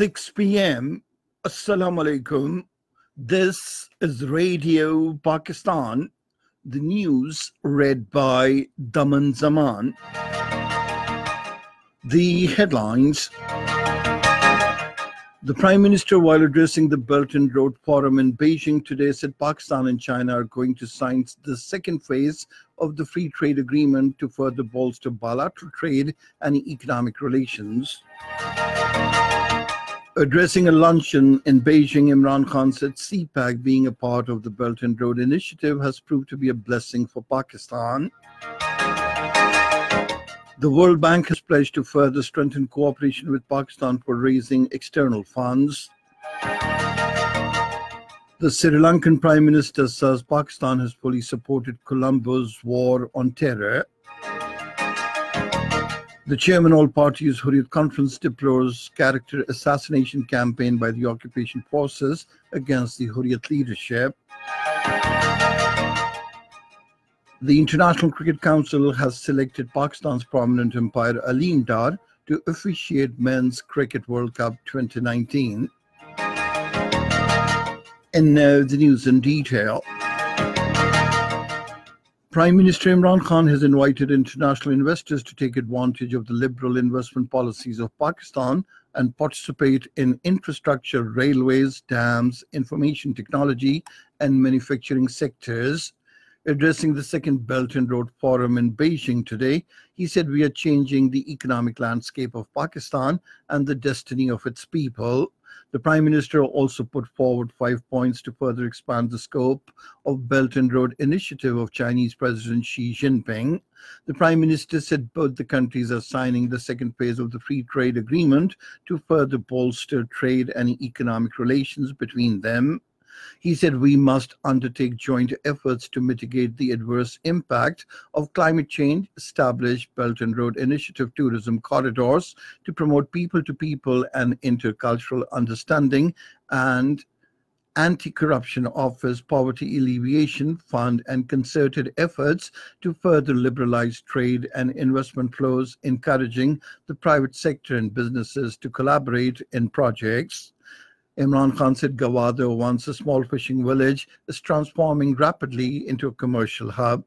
6 p.m. Assalamu alaikum. This is Radio Pakistan. The news read by Daman Zaman. The headlines. The Prime Minister, while addressing the Bulletin Road Forum in Beijing today, said Pakistan and China are going to sign the second phase of the free trade agreement to further bolster bilateral trade and economic relations. Addressing a luncheon in Beijing, Imran Khan said CPAC being a part of the Belt and Road Initiative has proved to be a blessing for Pakistan. The World Bank has pledged to further strengthen cooperation with Pakistan for raising external funds. The Sri Lankan Prime Minister says Pakistan has fully supported Colombo's war on terror. The chairman of all parties Hurriyat Conference deplores character assassination campaign by the occupation forces against the Hurriyat leadership. The International Cricket Council has selected Pakistan's prominent umpire Aleem Dar to officiate Men's Cricket World Cup 2019. And now the news in detail. Prime Minister Imran Khan has invited international investors to take advantage of the liberal investment policies of Pakistan and participate in infrastructure, railways, dams, information technology, and manufacturing sectors. Addressing the second Belt and Road Forum in Beijing today, he said, "We are changing the economic landscape of Pakistan and the destiny of its people." The Prime Minister also put forward 5 points to further expand the scope of Belt and Road Initiative of Chinese President Xi Jinping. The Prime Minister said both the countries are signing the second phase of the free trade agreement to further bolster trade and economic relations between them. He said we must undertake joint efforts to mitigate the adverse impact of climate change, establish Belt and Road Initiative tourism corridors to promote people-to-people and intercultural understanding, and anti-corruption office, poverty alleviation fund, and concerted efforts to further liberalize trade and investment flows, encouraging the private sector and businesses to collaborate in projects. Imran Khan said Gawada, once a small fishing village, is transforming rapidly into a commercial hub.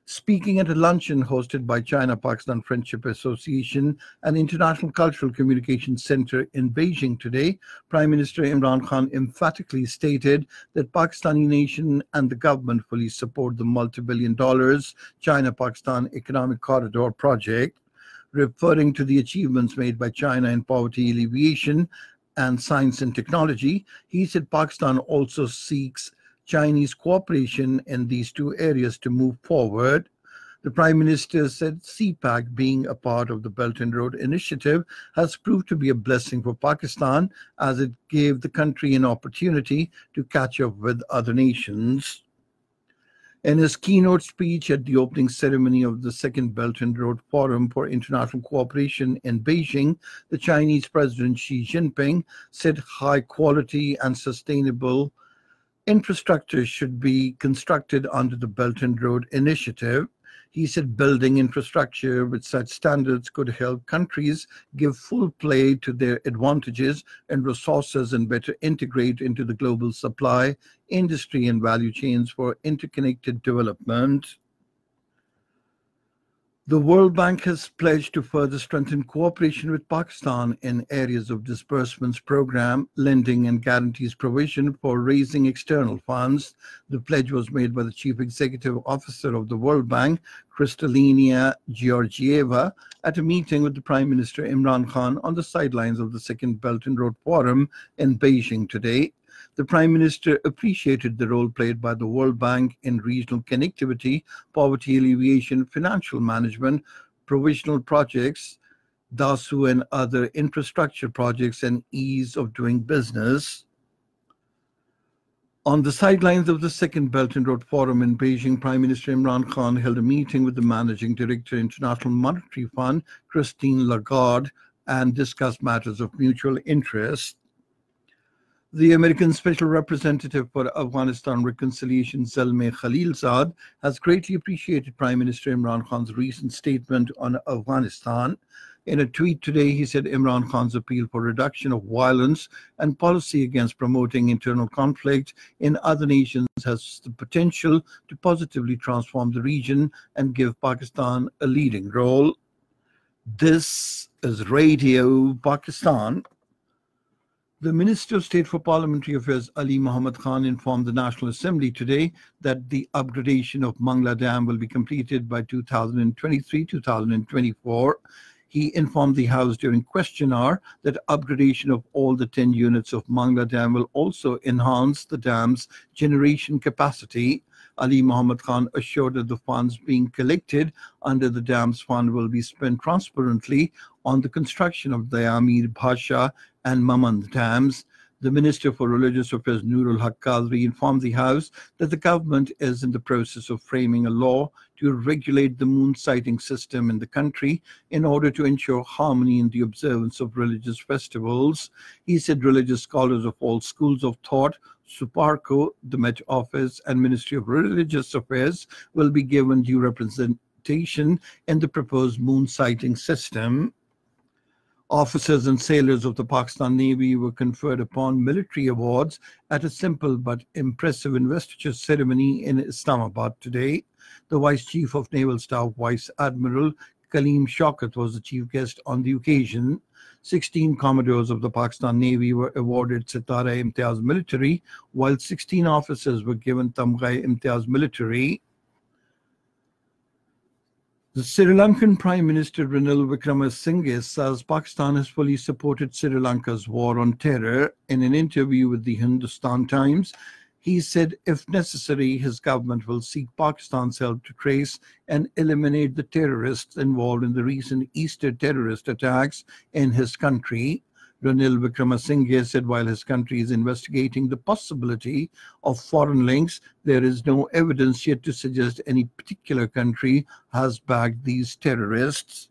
Speaking at a luncheon hosted by China-Pakistan Friendship Association and International Cultural Communication Center in Beijing today, Prime Minister Imran Khan emphatically stated that Pakistani nation and the government fully support the multi-billion dollars China-Pakistan Economic Corridor project. Referring to the achievements made by China in poverty alleviation and science and technology, he said Pakistan also seeks Chinese cooperation in these two areas to move forward. The Prime Minister said CPAC being a part of the Belt and Road Initiative has proved to be a blessing for Pakistan, as it gave the country an opportunity to catch up with other nations. In his keynote speech at the opening ceremony of the second Belt and Road Forum for International Cooperation in Beijing, the Chinese President Xi Jinping said high quality and sustainable infrastructure should be constructed under the Belt and Road Initiative. He said building infrastructure with such standards could help countries give full play to their advantages and resources and better integrate into the global supply, industry, and value chains for interconnected development. The World Bank has pledged to further strengthen cooperation with Pakistan in areas of disbursements program, lending, and guarantees provision for raising external funds. The pledge was made by the Chief Executive Officer of the World Bank, Kristalina Georgieva, at a meeting with the Prime Minister Imran Khan on the sidelines of the second Belt and Road Forum in Beijing today. The Prime Minister appreciated the role played by the World Bank in regional connectivity, poverty alleviation, financial management, provisional projects, DASU and other infrastructure projects, and ease of doing business. On the sidelines of the second Belt and Road Forum in Beijing, Prime Minister Imran Khan held a meeting with the Managing Director, International Monetary Fund, Christine Lagarde, and discussed matters of mutual interest. The American Special Representative for Afghanistan Reconciliation, Zalmay Khalilzad, has greatly appreciated Prime Minister Imran Khan's recent statement on Afghanistan. In a tweet today, he said Imran Khan's appeal for reduction of violence and policy against promoting internal conflict in other nations has the potential to positively transform the region and give Pakistan a leading role. This is Radio Pakistan. The Minister of State for Parliamentary Affairs, Ali Muhammad Khan, informed the National Assembly today that the upgradation of Mangla Dam will be completed by 2023-2024. He informed the House during question hour that upgradation of all the 10 units of Mangla Dam will also enhance the dam's generation capacity. Ali Muhammad Khan assured that the funds being collected under the dam's fund will be spent transparently on the construction of the Amir Bhasha and Mamand dams. The Minister for Religious Affairs, Nurul Haq Qadri, informed the House that the government is in the process of framing a law to regulate the moon sighting system in the country in order to ensure harmony in the observance of religious festivals. He said religious scholars of all schools of thought, Suparco, the Met Office, and Ministry of Religious Affairs will be given due representation in the proposed moon sighting system. Officers and sailors of the Pakistan Navy were conferred upon military awards at a simple but impressive investiture ceremony in Islamabad today. The Vice Chief of Naval Staff, Vice Admiral Kaleem Shaukat, was the chief guest on the occasion. 16 commodores of the Pakistan Navy were awarded Sitara Imtiaz Military, while 16 officers were given Tamgha Imtiaz Military. The Sri Lankan Prime Minister Ranil Wickremesinghe says Pakistan has fully supported Sri Lanka's war on terror. In an interview with the Hindustan Times, he said if necessary, his government will seek Pakistan's help to trace and eliminate the terrorists involved in the recent Easter terrorist attacks in his country. Ranil Wickremesinghe said while his country is investigating the possibility of foreign links, there is no evidence yet to suggest any particular country has backed these terrorists.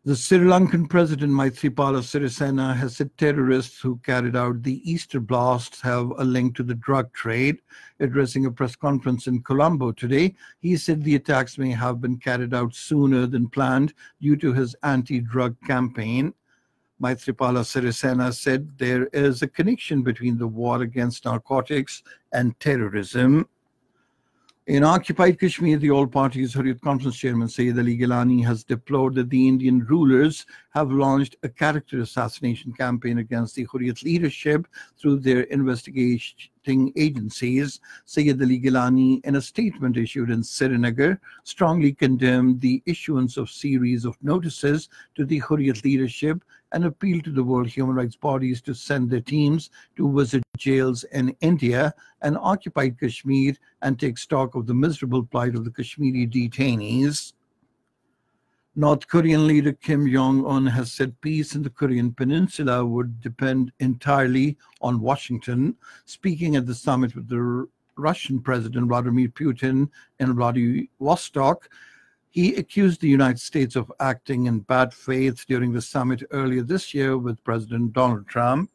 The Sri Lankan President Maithripala Sirisena has said terrorists who carried out the Easter blasts have a link to the drug trade. Addressing a press conference in Colombo today, he said the attacks may have been carried out sooner than planned due to his anti-drug campaign. Maithripala Sirisena said there is a connection between the war against narcotics and terrorism. In occupied Kashmir, the All Parties Hurriyat Conference Chairman Sayyid Ali Gilani has deplored that the Indian rulers have launched a character assassination campaign against the Hurriyat leadership through their investigating agencies. Sayyid Ali Gilani, in a statement issued in Srinagar, strongly condemned the issuance of series of notices to the Hurriyat leadership and appealed to the world human rights bodies to send their teams to visit jails in India and occupied Kashmir and take stock of the miserable plight of the Kashmiri detainees. North Korean leader Kim Jong-un has said peace in the Korean peninsula would depend entirely on Washington. Speaking at the summit with the Russian President Vladimir Putin in Vladivostok, he accused the United States of acting in bad faith during the summit earlier this year with President Donald Trump.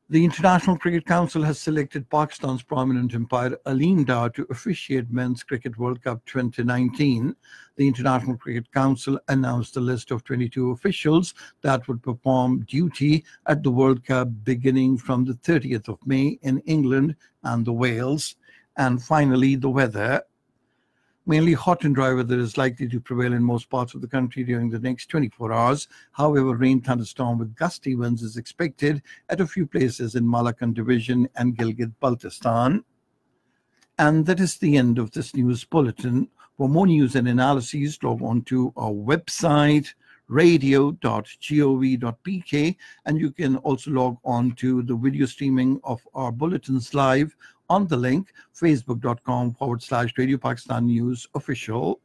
The International Cricket Council has selected Pakistan's prominent umpire Aleem Dar to officiate Men's Cricket World Cup 2019. The International Cricket Council announced a list of 22 officials that would perform duty at the World Cup beginning from the 30th of May in England and the Wales. And finally, the weather. Mainly hot and dry weather is likely to prevail in most parts of the country during the next 24 hours. However, rain thunderstorm with gusty winds is expected at a few places in Malakand Division and Gilgit-Baltistan. And that is the end of this news bulletin. For more news and analyses, log on to our website, radio.gov.pk, and you can also log on to the video streaming of our bulletins live on the link facebook.com/Radio Pakistan News Official.